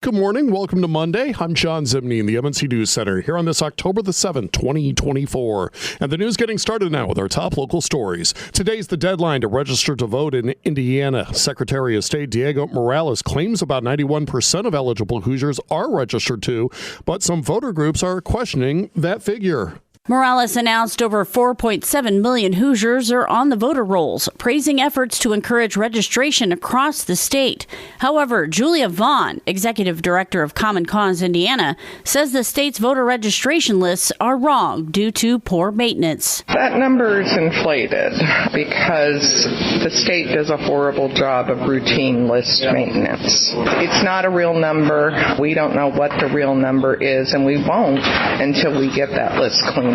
Good morning. Welcome to Monday. I'm John Zimney in the MNC News Center here on this October the 7th, 2024. And the news getting started now with our top local stories. Today's the deadline to register to vote in Indiana. Secretary of State Diego Morales claims about 91% of eligible Hoosiers are registered to, but some voter groups are questioning that figure. Morales announced over 4.7 million Hoosiers are on the voter rolls, praising efforts to encourage registration across the state. However, Julia Vaughn, executive director of Common Cause Indiana, says the state's voter registration lists are wrong due to poor maintenance. That number is inflated because the state does a horrible job of routine list maintenance. It's not a real number. We don't know what the real number is, and we won't until we get that list cleaned up.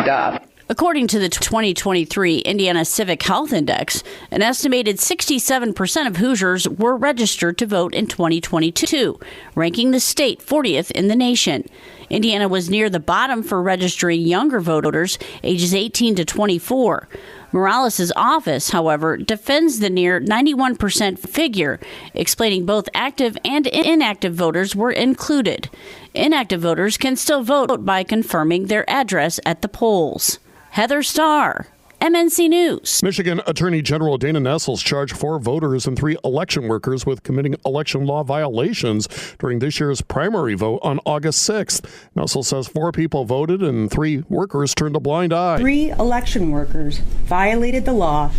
According to the 2023 Indiana Civic Health Index, an estimated 67% of Hoosiers were registered to vote in 2022, ranking the state 40th in the nation. Indiana was near the bottom for registering younger voters, ages 18 to 24. Morales' office, however, defends the near 91% figure, explaining both active and inactive voters were included. Inactive voters can still vote by confirming their address at the polls. Heather Starr, MNC News. Michigan Attorney General Dana Nessel charged 4 voters and 3 election workers with committing election law violations during this year's primary vote on August 6th. Nessel says 4 people voted and 3 workers turned a blind eye. 3 election workers violated the law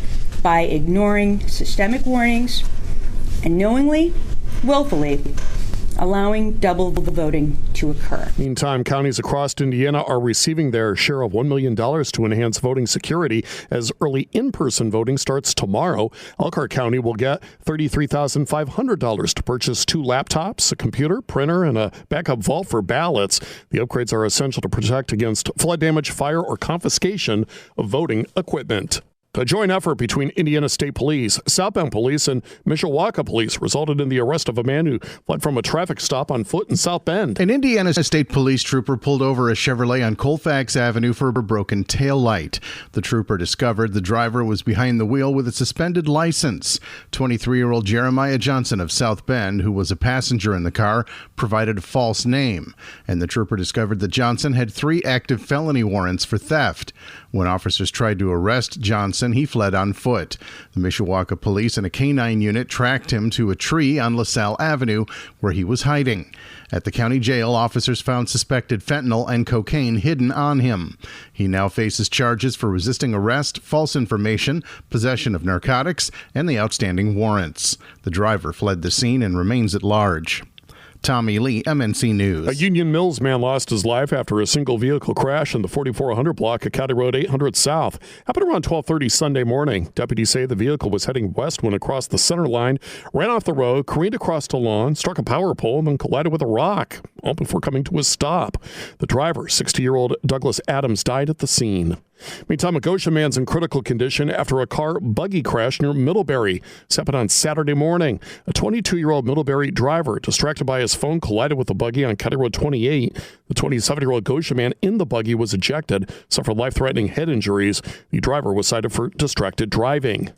by ignoring systemic warnings and knowingly, willfully, allowing double the voting to occur. Meantime, counties across Indiana are receiving their share of $1 million to enhance voting security as early in-person voting starts tomorrow. Elkhart County will get $33,500 to purchase 2 laptops, a computer, printer, and a backup vault for ballots. The upgrades are essential to protect against flood damage, fire, or confiscation of voting equipment. A joint effort between Indiana State Police, South Bend Police, and Mishawaka Police resulted in the arrest of a man who fled from a traffic stop on foot in South Bend. An Indiana State Police trooper pulled over a Chevrolet on Colfax Avenue for a broken tail light. The trooper discovered the driver was behind the wheel with a suspended license. 23-year-old Jeremiah Johnson of South Bend, who was a passenger in the car, provided a false name. And the trooper discovered that Johnson had 3 active felony warrants for theft. When officers tried to arrest Johnson, he fled on foot. The Mishawaka Police and a canine unit tracked him to a tree on LaSalle Avenue where he was hiding. At the county jail, officers found suspected fentanyl and cocaine hidden on him. He now faces charges for resisting arrest, false information, possession of narcotics, and the outstanding warrants. The driver fled the scene and remains at large. Tommy Lee, MNC News. A Union Mills man lost his life after a single vehicle crash in the 4400 block of County Road 800 South. Happened around 12:30 Sunday morning. Deputies say the vehicle was heading west when it crossed the center line, ran off the road, careened across the lawn, struck a power pole, and then collided with a rock, all before coming to a stop. The driver, 60-year-old Douglas Adams, died at the scene. Meantime, a Goshen man's in critical condition after a car buggy crash near Middlebury. This happened on Saturday morning. A 22-year-old Middlebury driver, distracted by his phone, collided with a buggy on County Road 28. The 27-year-old Goshen man in the buggy was ejected, suffered life-threatening head injuries. The driver was cited for distracted driving.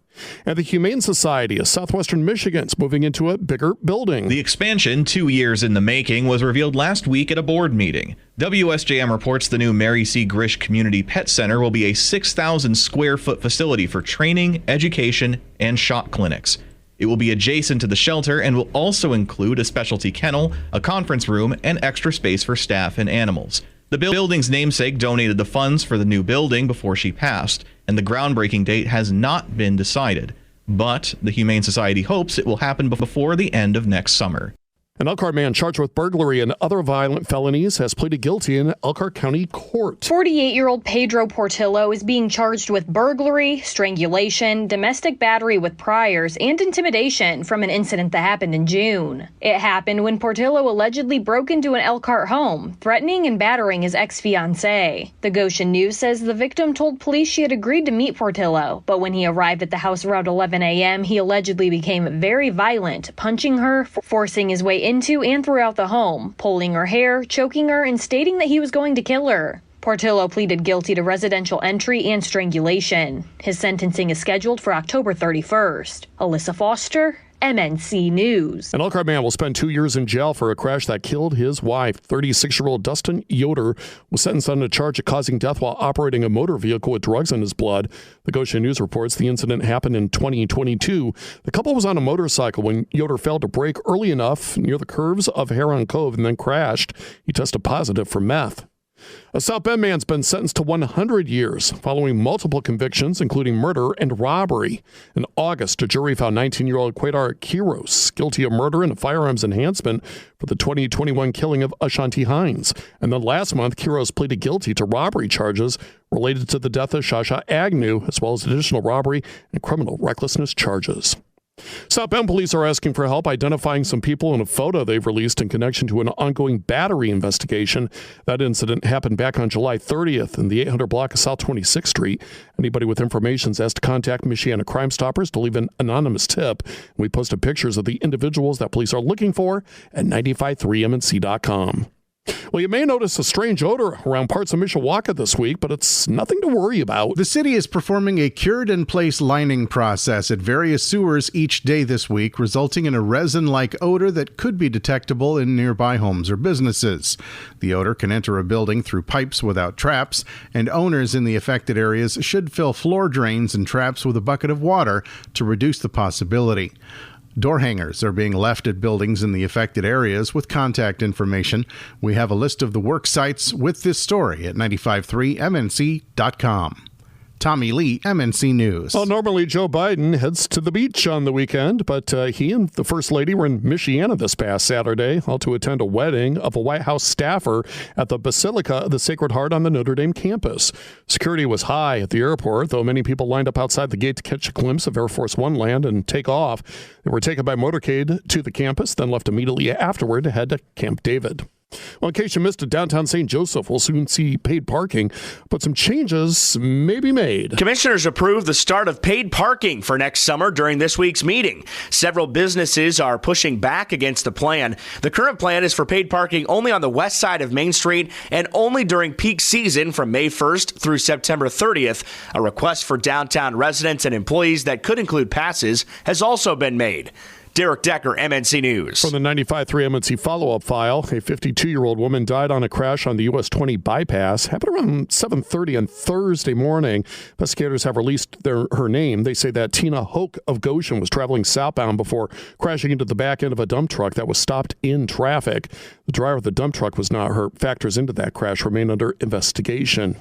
And the Humane Society of Southwestern Michigan is moving into a bigger building. The expansion, 2 years in the making, was revealed last week at a board meeting. WSJM reports the new Mary C. Grish Community Pet Center will be a 6,000 square foot facility for training, education, and shot clinics. It will be adjacent to the shelter and will also include a specialty kennel, a conference room, and extra space for staff and animals. The building's namesake donated the funds for the new building before she passed, and the groundbreaking date has not been decided. But the Humane Society hopes it will happen before the end of next summer. An Elkhart man charged with burglary and other violent felonies has pleaded guilty in Elkhart County Court. 48-year-old Pedro Portillo is being charged with burglary, strangulation, domestic battery with priors, and intimidation from an incident that happened in June. It happened when Portillo allegedly broke into an Elkhart home, threatening and battering his ex-fiancée. The Goshen News says the victim told police she had agreed to meet Portillo, but when he arrived at the house around 11 a.m., he allegedly became very violent, punching her, forcing his way into and throughout the home, pulling her hair, choking her, and stating that he was going to kill her. Portillo pleaded guilty to residential entry and strangulation. His sentencing is scheduled for October 31st. Alyssa Foster, MNC News. An Elkhart man will spend 2 years in jail for a crash that killed his wife. 36-year-old Dustin Yoder was sentenced on a charge of causing death while operating a motor vehicle with drugs in his blood. The Goshen News reports the incident happened in 2022. The couple was on a motorcycle when Yoder failed to brake early enough near the curves of Heron Cove and then crashed. He tested positive for meth. A South Bend man's been sentenced to 100 years following multiple convictions, including murder and robbery. In August, a jury found 19-year-old Quaidar Quiros guilty of murder and a firearms enhancement for the 2021 killing of Ashanti Hines. And then last month, Quiros pleaded guilty to robbery charges related to the death of Shasha Agnew, as well as additional robbery and criminal recklessness charges. South Bend police are asking for help identifying some people in a photo they've released in connection to an ongoing battery investigation. That incident happened back on July 30th in the 800 block of South 26th Street. Anybody with information is asked to contact Michiana Crime Stoppers to leave an anonymous tip. We posted pictures of the individuals that police are looking for at 953mnc.com. Well, you may notice a strange odor around parts of Mishawaka this week, but it's nothing to worry about. The city is performing a cured-in-place lining process at various sewers each day this week, resulting in a resin-like odor that could be detectable in nearby homes or businesses. The odor can enter a building through pipes without traps, and owners in the affected areas should fill floor drains and traps with a bucket of water to reduce the possibility. Door hangers are being left at buildings in the affected areas with contact information. We have a list of the work sites with this story at 953mnc.com. Tommy Lee, MNC News. Well, normally Joe Biden heads to the beach on the weekend, but he and the First Lady were in Michiana this past Saturday, all to attend a wedding of a White House staffer at the Basilica of the Sacred Heart on the Notre Dame campus. Security was high at the airport, though many people lined up outside the gate to catch a glimpse of Air Force One land and take off. They were taken by motorcade to the campus, then left immediately afterward to head to Camp David. Well, in case you missed it, downtown St. Joseph will soon see paid parking, but some changes may be made. Commissioners approved the start of paid parking for next summer during this week's meeting. Several businesses are pushing back against the plan. The current plan is for paid parking only on the west side of Main Street and only during peak season from May 1st through September 30th. A request for downtown residents and employees that could include passes has also been made. Derek Decker, MNC News. From the 95.3 MNC follow-up file, a 52-year-old woman died on a crash on the US 20 bypass. Happened around 7:30 on Thursday morning. Investigators have released her name. They say that Tina Hoke of Goshen was traveling southbound before crashing into the back end of a dump truck that was stopped in traffic. The driver of the dump truck was not hurt. Factors into that crash remain under investigation.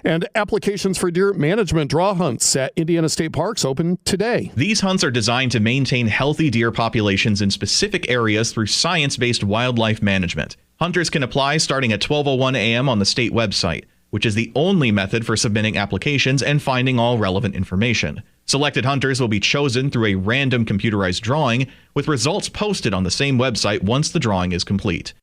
And applications for deer management draw hunts at Indiana State Parks open today. These hunts are designed to maintain healthy deer populations in specific areas through science-based wildlife management. Hunters can apply starting at 12:01 a.m. on the state website, which is the only method for submitting applications and finding all relevant information. Selected hunters will be chosen through a random computerized drawing, with results posted on the same website once the drawing is complete.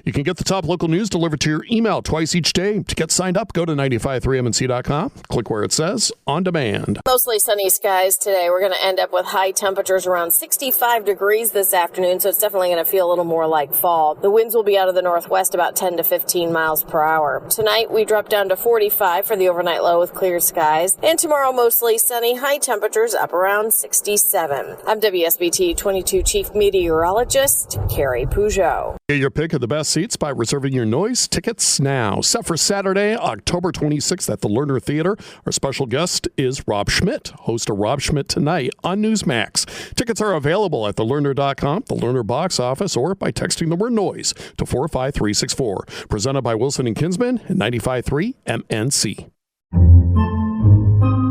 You can get the top local news delivered to your email twice each day. To get signed up, go to 953mnc.com. Click where it says On Demand. Mostly sunny skies today. We're going to end up with high temperatures around 65 degrees this afternoon, so it's definitely going to feel a little more like fall. The winds will be out of the northwest about 10 to 15 miles per hour. Tonight, we drop down to 45 for the overnight low with clear skies. And tomorrow, mostly sunny, high temperatures up around 67. I'm WSBT 22 Chief Meteorologist Carrie Peugeot. Get your pick of the best seats by reserving your noise tickets now. Set for Saturday, October 26th at the Lerner Theater. Our special guest is Rob Schmidt, host of Rob Schmidt Tonight on Newsmax. Tickets are available at thelerner.com, the Lerner box office, or by texting the word noise to 45364. Presented by Wilson & Kinsman and 95.3 MNC.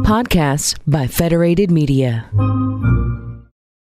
Podcasts by Federated Media.